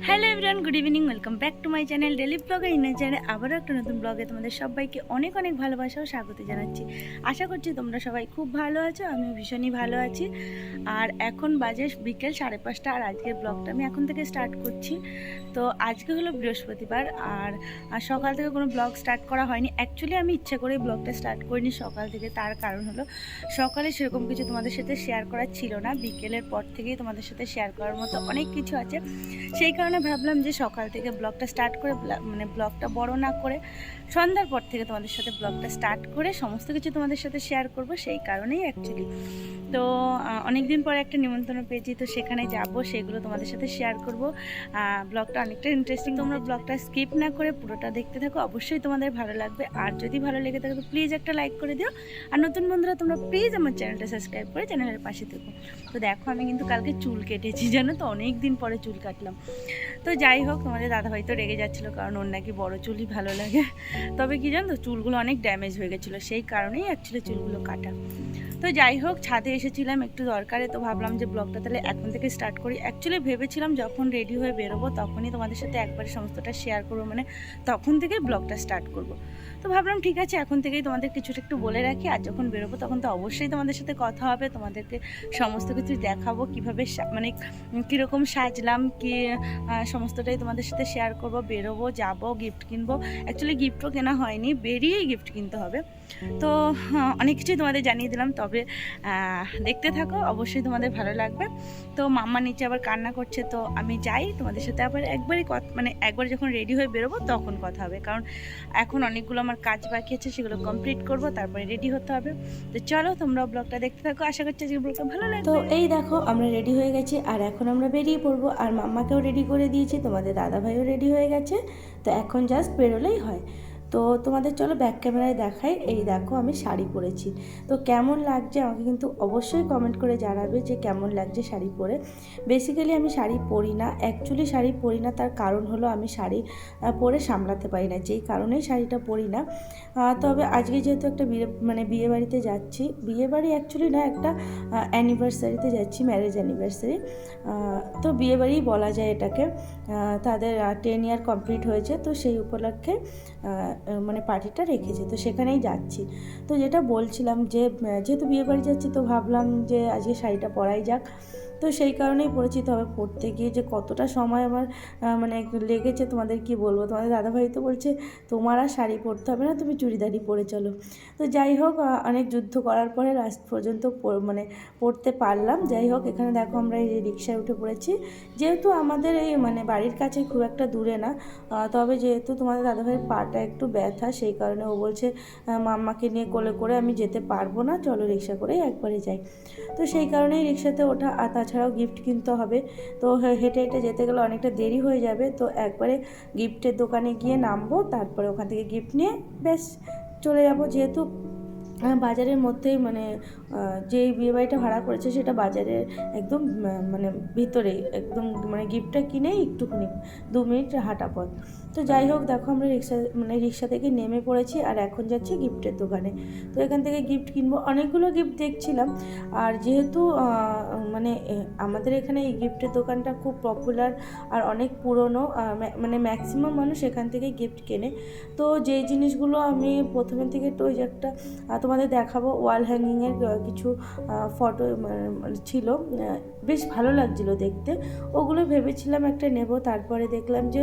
Hello everyone, good evening. Welcome back to my channel daily blogger ইনাচারে। আবারও একটা নতুন ব্লগে তোমাদের সবাইকে অনেক অনেক ভালোবাসা ও স্বাগত জানাচ্ছি। আশা করছি তোমরা সবাই খুব ভালো আছো, আমি ভীষণই ভালো আছি। আর এখন বাজে বিকেল 5:30, আর আজকের ব্লগটা আমি এখন থেকে স্টার্ট করছি। তো আজকে হলো বৃহস্পতিবার, আর সকাল থেকে কোনো ব্লগ স্টার্ট করা হয়নি। অ্যাকচুয়ালি আমি ইচ্ছা করে ব্লগটা স্টার্ট করিনি সকাল থেকে। তার কারণ হলো সকালে সেরকম কিছু তোমাদের সাথে শেয়ার করার ছিল না। বিকেলের পর থেকেই তোমাদের সাথে শেয়ার করার মতো অনেক কিছু আছে। সেই কারণে ভাবলাম যে সকাল থেকে ব্লগটা স্টার্ট করে মানে ব্লগটা বড় না করে সন্ধ্যার পর থেকে তোমাদের সাথে ব্লগটা স্টার্ট করে সমস্ত কিছু তোমাদের সাথে শেয়ার করব। সেই কারণেই অ্যাকচুয়ালি তো অনেক দিন পরে একটা নিমন্ত্রণ পেয়েছি, তো সেখানে যাব, সেগুলো তোমাদের সাথে শেয়ার করব। ব্লগটা অনেকটা ইন্টারেস্টিং, তোমরা ব্লগটা স্কিপ না করে পুরোটা দেখতে থাকো, অবশ্যই তোমাদের ভালো লাগবে। আর যদি ভালো লেগে থাকে তো প্লিজ একটা লাইক করে দিও। আর নতুন বন্ধুরা তোমরা প্লিজ আমার চ্যানেলটা সাবস্ক্রাইব করে চ্যানেলের পাশে থেকো। তো দেখো আমি কিন্তু কালকে চুল কেটেছি, জানো তো, অনেক দিন পরে চুল কাটলাম। তো যাই হোক, তোমাদের দাদাভাই তো রেগে যাচ্ছিলো, কারণ ওর নাকি বড় চুলই ভালো লাগে। তবে কি জানো তো, চুলগুলো অনেক ড্যামেজ হয়ে গেছিলো, সেই কারণেই অ্যাকচুয়ালি চুলগুলো কাটা। তো যাই হোক, ছাদে এসেছিলাম একটু দরকারে, তো ভাবলাম যে ব্লগটা তাহলে এখন থেকে স্টার্ট করি। অ্যাকচুয়ালি ভেবেছিলাম যখন রেডি হয়ে বেরোবো তখনই তোমাদের সাথে একবারে সমস্তটা শেয়ার করবো, মানে তখন থেকেই ব্লগটা স্টার্ট করব। তো ভাবলাম ঠিক আছে, এখন থেকেই তোমাদের কিছুটা একটু বলে রাখি, আর যখন বেরোবো তখন তো অবশ্যই তোমাদের সাথে কথা হবে, তোমাদেরকে সমস্ত কিছু দেখাবো, কীভাবে মানে কীরকম সাজলাম, কি সমস্তটাই তোমাদের সাথে শেয়ার করব। বেরোবো, যাব, গিফট কিনবো। অ্যাকচুয়ালি গিফটও কেনা হয়নি, বেরিয়েই গিফট কিনতে হবে। তো অনেক কিছুই তোমাদের জানিয়ে দিলাম, তবে দেখতে থাকো, অবশ্যই তোমাদের ভালো লাগবে। তো মাম্মা নিচে আবার কান্না করছে, তো আমি যাই, তোমাদের সাথে আবার মানে একবার যখন রেডি হয়ে বেরোবো তখন কথা হবে, কারণ এখন অনেকগুলো আমার কাজ বাকি আছে, সেগুলো কমপ্লিট করব, তারপরে রেডি হতে হবে। তো চলো তোমরা ব্লগটা দেখতে থাকো, আশা করছি যে ব্লগটা ভালো লাগবে। তো এই দেখো আমরা রেডি হয়ে গেছি, আর এখন আমরা বেরিয়ে পড়বো। আর মাম্মাকেও রেডি করে দিয়েছি, তোমাদের দাদাভাইও রেডি হয়ে গেছে। তো এখন জাস্ট বেরোলেই হয়। তো তোমাদের চলো ব্যাক ক্যামেরায় দেখাই। এই দেখো আমি শাড়ি পরেছি, তো কেমন লাগছে আমাকে কিন্তু অবশ্যই কমেন্ট করে জানাবে যে কেমন লাগছে শাড়ি পরে। বেসিক্যালি আমি শাড়ি পরি না, অ্যাকচুয়ালি শাড়ি পরি না, তার কারণ হলো আমি শাড়ি পরে সামলাতে পারি না, যেই কারণেই শাড়িটা পরি না। তবে আজকে যেহেতু একটা বিয়ে বাড়িতে যাচ্ছি, বিয়ে বাড়ি অ্যাকচুয়ালি না, একটা অ্যানিভার্সারিতে যাচ্ছি, ম্যারেজ অ্যানিভার্সারি। তো বিয়ে বাড়িই বলা যায় এটাকে। তাদের 10 ইয়ার কমপ্লিট হয়েছে, তো সেই উপলক্ষে মানে পার্টিটা রেখেছে, তো সেখানেই যাচ্ছি। তো যেটা বলছিলাম যে যেহেতু বিয়ে বাড়ি যাচ্ছি, তো ভাবলাম যে আজকে শাড়িটা পরাই যাক। তো সেই কারণেই পরেছি। তবে পরতে গিয়ে যে কতটা সময় আমার মানে লেগেছে তোমাদের কি বলবো। তোমাদের দাদাভাই তো বলছে তোমার আর শাড়ি পরতে হবে না, তুমি চুড়িদারই পরে চলো। তো যাই হোক, অনেক যুদ্ধ করার পরে লাস্ট পর্যন্ত মানে পরতে পারলাম। যাই হোক, এখানে দেখো আমরা এই রিক্সায় উঠে পড়েছি। যেহেতু আমাদের এই মানে বাড়ির কাছে খুব একটা দূরে না, তবে যেহেতু তোমাদের দাদাভাইয়ের পাটা একটু ব্যথা, সেই কারণে ও বলছে মাম্মাকে নিয়ে কোলে করে আমি যেতে পারবো না, চলো রিক্সা করেই একবারে যাই। তো সেই কারণেই রিক্সাতে ওঠা। আর তাছাড়াও গিফট কিনতে হবে, তো হেঁটে হেঁটে যেতে গেলে অনেকটা দেরি হয়ে যাবে। তো একবারে গিফটের দোকানে গিয়ে নামবো, তারপরে ওখান থেকে গিফট নিয়ে ব্যাস চলে যাবো। যেহেতু বাজারের মধ্যেই মানে যেই বিয়েবাড়িটা ভাড়া করেছে সেটা বাজারের একদম মানে ভিতরেই, একদম মানে গিফটটা কিনেই একটুখানি 2 মিনিট হাঁটা পথ। তো যাই হোক, দেখো আমরা রিক্সা থেকে নেমে পড়েছি, আর এখন যাচ্ছি গিফটের দোকানে। তো এখান থেকে গিফট কিনবো, অনেকগুলো গিফট দেখছিলাম। আর যেহেতু মানে আমাদের এখানে এই গিফটের দোকানটা খুব পপুলার আর অনেক পুরনো, মানে ম্যাক্সিমাম মানুষ এখান থেকেই গিফট কেনে। তো যেই জিনিসগুলো আমি প্রথমের থেকে তো ওই যে একটা তোমাদের দেখাবো, ওয়াল হ্যাঙ্গিংয়ের কিছু ফটো ছিল, বেশ ভালো লাগছিলো দেখতে। ওগুলো ভেবেছিলাম একটা নেব, তারপরে দেখলাম যে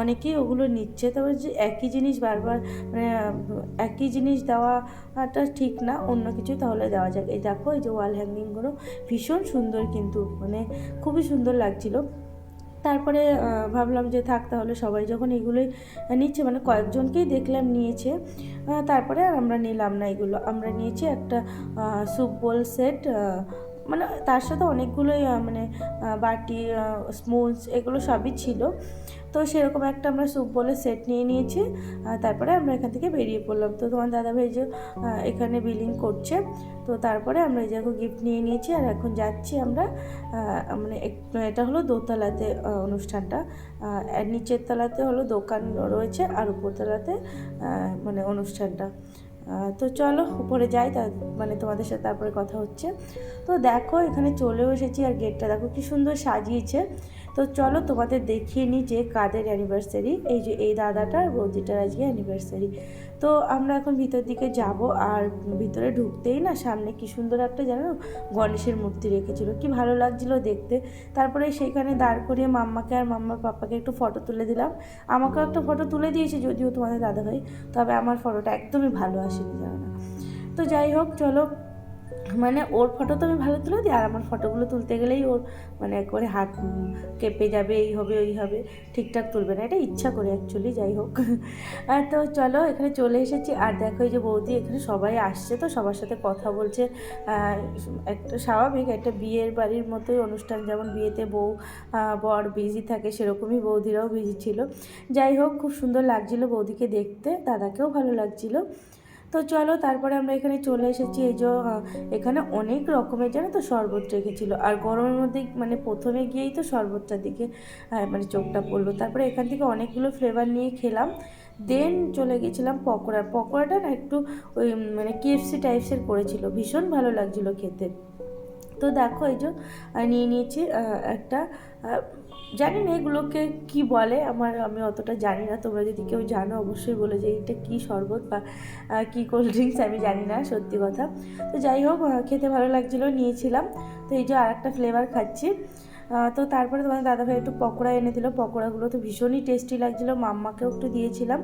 অনেকেই ওগুলো নিচ্ছে। তবে যে একই জিনিস বারবার মানে একই জিনিস দেওয়াটা ঠিক না, অন্য কিছু তাহলে দেওয়া যাক। এই দেখো, এই যে ওয়াল হ্যাঙ্গিংগুলো ভীষণ সুন্দর, কিন্তু মানে খুবই সুন্দর লাগছিলো। তারপরে ভাবলাম যে থাক, তাহলে সবাই যখন এগুলোই নিচ্ছে, মানে কয়েকজনকেই দেখলাম নিয়েছে, তারপরে আর আমরা নিলাম না এগুলো। আমরা নিয়েছি একটা স্যুপ বোল সেট, মানে তার সাথে অনেকগুলোই মানে বাটি, স্পুনস, এগুলো সবই ছিল। তো সেরকম একটা আমরা স্যুপ বোলের সেট নিয়ে নিয়েছি। তারপরে আমরা এখান থেকে বেরিয়ে পড়লাম। তো তোমার দাদাভাই যে এখানে বিলিং করছে, তো তারপরে আমরা এই জায়গায় গিফট নিয়ে নিয়েছি, আর এখন যাচ্ছি আমরা মানে এটা হলো দোতলাতে অনুষ্ঠানটা, আর নিচের তলাতে হলো দোকান রয়েছে, আর উপরতলাতে মানে অনুষ্ঠানটা। তো চলো উপরে যাই, মানে তোমাদের সাথে তারপরে কথা হচ্ছে। তো দেখো এখানে চলেও এসেছি, আর গেটটা দেখো কি সুন্দর সাজিয়েছে। তো চলো তোমাদের দেখিয়ে নিই যে কাদের অ্যানিভার্সারি। এই যে এই দাদাটার বৌদিটার আজকে অ্যানিভার্সারি। তো আমরা এখন ভিতর দিকে যাব, আর ভিতরে ঢুকতেই না সামনে কি সুন্দর একটা জানো গণেশের মূর্তি রেখেছিল, কি ভালো লাগছিল দেখতে। তারপরে সেইখানে দাঁড় করিয়ে মাম্মাকে আর মাম্মার পাপ্পাকে একটু ফটো তুলে দিলাম। আমাকেও একটা ফটো তুলে দিয়েছে যদিও তোমাদের দাদাভাই, তবে আমার ফটোটা একদমই ভালো আসেনি, জানো না। তো যাই হোক চলো, মানে ওর ফটো তো আমি ভালো তুলে দিই, আর আমার ফটোগুলো তুলতে গেলেই ওর মানে একবারে হাত কেঁপে যাবে, এই হবে ওই হবে, ঠিকঠাক তুলবে না, এটা ইচ্ছা করে অ্যাকচুয়ালি। যাই হোক তো চলো এখানে চলে এসেছি, আর দেখো এই যে বৌদি এখানে সবাই আসছে, তো সবার সাথে কথা বলছে। একটা স্বাভাবিক একটা বিয়ের বাড়ির মতোই অনুষ্ঠান, যেমন বিয়েতে বউ বর বিজি থাকে সেরকমই বৌদিরাও বিজি ছিল। যাই হোক খুব সুন্দর লাগছিল বৌদিকে দেখতে, দাদাকেও ভালো লাগছিল। তো চলো তারপরে আমরা এখানে চলে এসেছি। এই যে এখানে অনেক রকমের জানো তো শরবত রেখেছিলো, আর গরমের মধ্যে মানে প্রথমে গিয়েই তো শরবতটার দিকে মানে চোখটা পড়লো। তারপরে এখান থেকে অনেকগুলো ফ্লেভার নিয়ে খেলাম, দেন চলে গেছিলাম পকোড়াটা না একটু ওই মানে KFC টাইপসের করেছিল, ভীষণ ভালো লাগছিলো খেতে। তো দেখো এই যে নিয়ে নিয়েছি একটা, জানি না এগুলোকে কি বলে, আমি অতটা জানি না, তোমরা যদি কেউ জানো অবশ্যই বলে যে এটা কী শরবত বা কী কোল্ড ড্রিঙ্কস, আমি জানি না সত্যি কথা। তো যাই হোক খেতে ভালো লাগছিলো, নিয়েছিলাম। তো এই যে আর একটা ফ্লেভার খাচ্ছি। তো তারপরে তোমাদের দাদাভাই একটু পকোড়া এনে দিল, পকোড়াগুলো তো ভীষণই টেস্টি লাগছিলো, মাম্মাকেও একটু দিয়েছিলাম,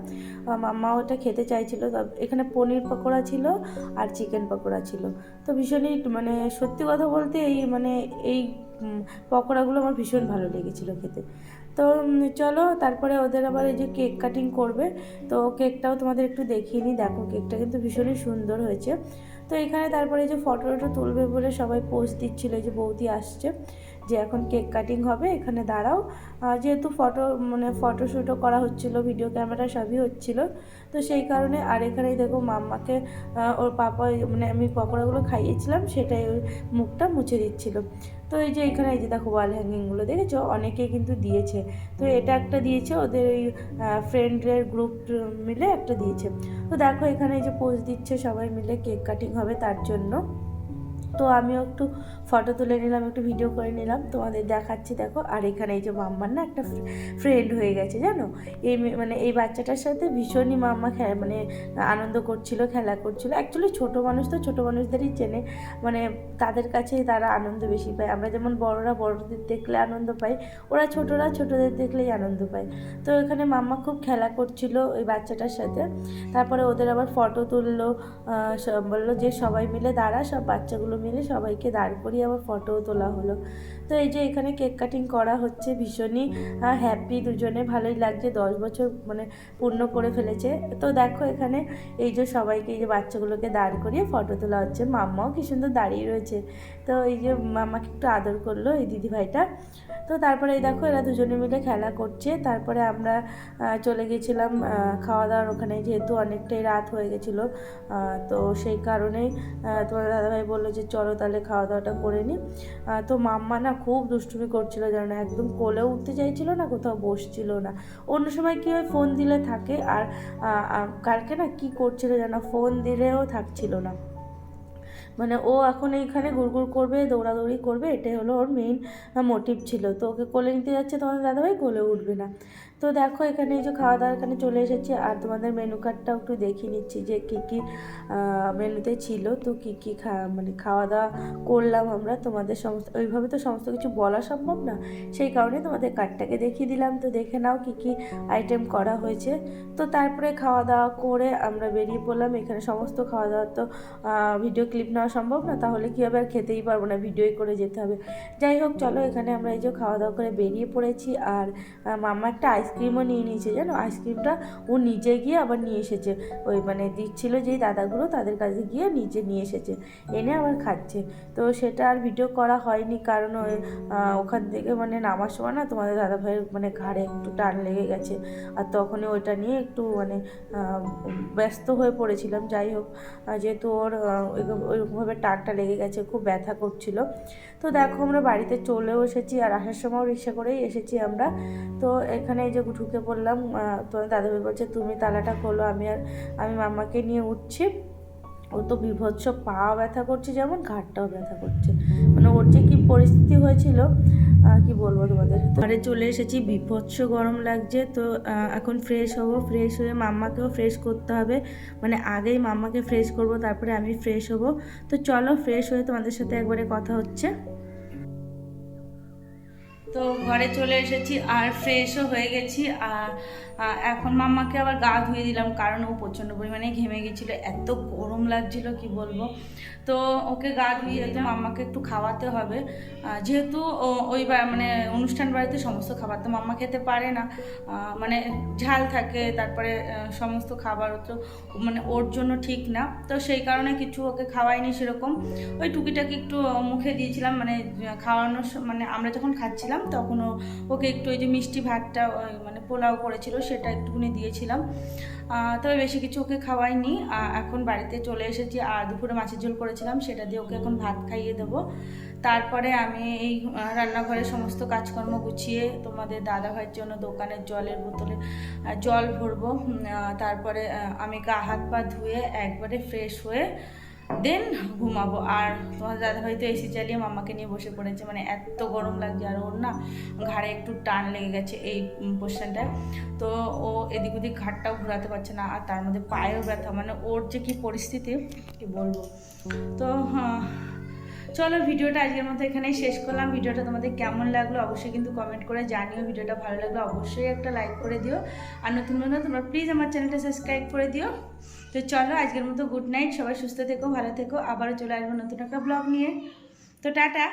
মাম্মাও ওটা খেতে চাইছিলো। এখানে পনির পকোড়া ছিল আর চিকেন পকোড়া ছিল। তো ভীষণই মানে সত্যি কথা বলতে এই পকোড়াগুলো আমার ভীষণ ভালো লেগেছিলো খেতে। তো চলো তারপরে ওদের আবার এই যে কেক কাটিং করবে, তো কেকটাও তোমাদের একটু দেখিয়ে নিই। দেখো কেকটা কিন্তু ভীষণই সুন্দর হয়েছে। তো এখানে তারপরে এই যে ফটো তুলবে বলে সবাই পোজ দিচ্ছিল, এই যে বৌদি আসছে যে এখন কেক কাটিং হবে, এখানে দাঁড়াও। যেহেতু ফটোশ্যুটও করা হচ্ছিলো, ভিডিও ক্যামেরা সবই হচ্ছিলো, তো সেই কারণে। আর এখানেই দেখো মাম্মাকে ওর পাপা মানে আমি পকোড়াগুলো খাইয়েছিলাম, সেটাই ওর মুখটা মুছে দিচ্ছিলো। তো এই যে এখানে এই যে দেখো ওয়াল হ্যাঙ্গিংগুলো দেখেছো, অনেকেই কিন্তু দিয়েছে। তো এটা একটা দিয়েছে ওদের এই ফ্রেন্ডের গ্রুপ মিলে একটা দিয়েছে। তো দেখো এখানে এই যে পোজ দিচ্ছে সবাই মিলে, কেক কাটিং হবে তার জন্য। তো আমিও একটু ফটো তুলে নিলাম, একটু ভিডিও করে নিলাম, তোমাদের দেখাচ্ছি দেখো। আর এখানে এই যে মাম্মার না একটা ফ্রেন্ড হয়ে গেছে জানো, এই বাচ্চাটার সাথে ভীষণই মাম্মা মানে আনন্দ করছিল, খেলা করছিল। অ্যাকচুয়ালি ছোটো মানুষ তো ছোটো মানুষদেরই চেনে, মানে তাদের কাছেই তারা আনন্দ বেশি পায়। আমরা যেমন বড়রা বড়দের দেখলে আনন্দ পাই, ওরা ছোটরা ছোটদের দেখলেই আনন্দ পায়। তো এখানে মাম্মা খুব খেলা করছিল ওই বাচ্চাটার সাথে। তারপরে ওদের আবার ফটো তুললো, বললো যে সবাই মিলে দাঁড়া, সব বাচ্চাগুলো মিলে সবাইকে দাঁড় করিয়ে আবার ফটোও তোলা হলো। তো এই যে এখানে কেক কাটিং করা হচ্ছে, ভীষণই হ্যাপি দুজনে, ভালোই লাগছে, 10 বছর মানে পূর্ণ করে ফেলেছে। তো দেখো এখানে এই যে সবাইকে এই যে বাচ্চাগুলোকে দাঁড় করিয়ে ফটো তোলা হচ্ছে, মাম্মাও কি সুন্দর দাঁড়িয়ে রয়েছে। তো এই যে মাম্মাকে একটু আদর করলো এই দিদিভাইটা। তো তারপরে এই দেখো এরা দুজনে মিলে খেলা করছে। তারপরে আমরা চলে গেছিলাম খাওয়া দাওয়ার ওখানে, যেহেতু অনেকটাই রাত হয়ে গেছিলো। তো সেই কারণেই তোমার দাদাভাই বললো যে চলো তাহলে খাওয়া দাওয়াটা করে নিই। তো মাম্মা না খুব দুষ্টুমি করছিলো, জানো না, একদম কোলেও উঠতে চাইছিলো না, কোথাও বসছিল না। অন্য সময় কী হয় ফোন দিলে থাকে, আর কালকে না কী করছিলো জানো, ফোন দিলেও থাকছিল না। মানে ও এখন এইখানে গুড়গুড় করবে, দৌড়াদৌড়ি করবে, এটাই হলো ওর মেইন মোটিভ ছিল। তো ওকে কোলে নিতে যাচ্ছে তোমাদের দাদাভাই, কোলে উঠবে না। তো দেখো এখানে এই যে খাওয়া দাওয়ার এখানে চলে এসেছি, আর তোমাদের মেনু কার্ডটাও একটু দেখিয়ে নিচ্ছি যে কী কী মেনুতে ছিল। তো কী কী খাওয়া দাওয়া করলাম আমরা, তোমাদের ওইভাবে তো সমস্ত কিছু বলা সম্ভব না, সেই কারণে তোমাদের কার্ডটাকে দেখিয়ে দিলাম। তো দেখে নাও কী কী আইটেম করা হয়েছে। তো তারপরে খাওয়া দাওয়া করে আমরা বেরিয়ে পড়লাম। এখানে সমস্ত খাওয়া দাওয়ার তো ভিডিও ক্লিপ নেওয়া সম্ভব না, তাহলে কী হবে, আর খেতেই পারবো না, ভিডিওই করে যেতে হবে। যাই হোক চলো এখানে আমরা এই যে খাওয়া দাওয়া করে বেরিয়ে পড়েছি। আর মাম্মা একটা আইসক্রিমও নিয়ে নিয়েছে জানো, আইসক্রিমটা ও নিজে গিয়ে আবার নিয়ে এসেছে, ওই দিচ্ছিলো যেই দাদাগুলো তাদের কাছে গিয়ে নিজে নিয়ে এসেছে, এনে আবার খাচ্ছে। তো সেটা আর ভিডিও করা হয়নি, কারণ ওখান থেকে নামার সময় না তোমাদের দাদাভাইয়ের ঘাড়ে একটু টান লেগে গেছে, আর তখনই ওইটা নিয়ে একটু ব্যস্ত হয়ে পড়েছিলাম। যাই হোক যেহেতু ওর ওইরকমভাবে টানটা লেগে গেছে, খুব ব্যথা করছিল। তো দেখো আমরা বাড়িতে চলেও এসেছি, আর আসার সময়ও রিক্সা করেই এসেছি আমরা। তো এখানে এই যে ঢুকে পড়লাম, তোমার দাদাভাই বলছে তুমি তালাটা খোলো, আমি মাম্মাকে নিয়ে উঠছি। ও তো বিভৎস পা ব্যথা করছে, যেমন ঘাটটাও ব্যথা করছে, ওর যে কী পরিস্থিতি হয়েছিল কি বলবো তোমাদের, ঘরে চলে এসেছি, বিভৎস গরম লাগছে। তো এখন ফ্রেশ হব, ফ্রেশ হয়ে মাম্মাকেও ফ্রেশ করতে হবে, মানে আগেই মাম্মাকে ফ্রেশ করব, তারপরে আমি ফ্রেশ হব। তো চলো ফ্রেশ হয়ে তোমাদের সাথে একবারে কথা হচ্ছে। তো ঘরে চলে এসেছি আর ফ্রেশও হয়ে গেছি। আর এখন মাম্মাকে আবার গা ধুয়ে দিলাম, কারণ ও প্রচণ্ড পরিমাণে ঘেমে গেছিলো, এত গরম লাগছিল কি বলবো। তো ওকে গা ধুয়ে তো মাম্মাকে একটু খাওয়াতে হবে, যেহেতু ওই মানে অনুষ্ঠান বাড়িতে সমস্ত খাবার তো মাম্মা খেতে পারে না, মানে ঝাল থাকে, তারপরে সমস্ত খাবার তো মানে ওর জন্য ঠিক না। তো সেই কারণে কিছু ওকে খাওয়াইনি সেরকম, ওই টুকিটাকি একটু মুখে দিয়েছিলাম, মানে খাওয়ানোর মানে আমরা যখন খাচ্ছিলাম তখন ওকে একটু ওই যে মিষ্টি ভাতটা মানে পোলাও করেছিল সেটা একটুখানি দিয়েছিলাম, তবে বেশি কিছু ওকে খাওয়াইনি। এখন বাড়িতে চলে এসেছি, আর দুপুরে মাছের ঝোল করেছিলাম সেটা দিয়ে ওকে এখন ভাত খাইয়ে দেবো। তারপরে আমি এই রান্নাঘরের সমস্ত কাজকর্ম গুছিয়ে তোমাদের দাদাভাইয়ের জন্য দোকানের জলের বোতলে জল ভরবো। তারপরে আমি গা হাত পা ধুয়ে একবারে ফ্রেশ হয়ে দেন ঘুমাবো। আর তোমার দাদাভাই তো এসি চালিয়ে মাম্মাকে নিয়ে বসে পড়েছে, মানে এত গরম লাগছে, আর ওর না ঘাড়ে একটু টান লেগে গেছে এই পোর্শনটায়, তো ও এদিক ওদিক ঘাটটাও ঘোরাতে পারছে না, আর তার মধ্যে পায়েও ব্যথা, মানে ওর যে কী পরিস্থিতি কি বলবো। তো হ্যাঁ, চলো ভিডিওটা আজকের মতো এখানেই শেষ করলাম। ভিডিওটা তোমাদের কেমন লাগলো অবশ্যই কিন্তু কমেন্ট করে জানিও। ভিডিওটা ভালো লাগলো অবশ্যই একটা লাইক করে দিও, আর নতুন বন্ধু তোমরা প্লিজ আমার চ্যানেলটা সাবস্ক্রাইব করে দিও। তো চলো আজকের মতো গুড নাইট, সবাই সুস্থ থেকো, ভালো থেকো, আবারও চলে আসবো নতুন একটা ব্লগ নিয়ে। তো টাটা।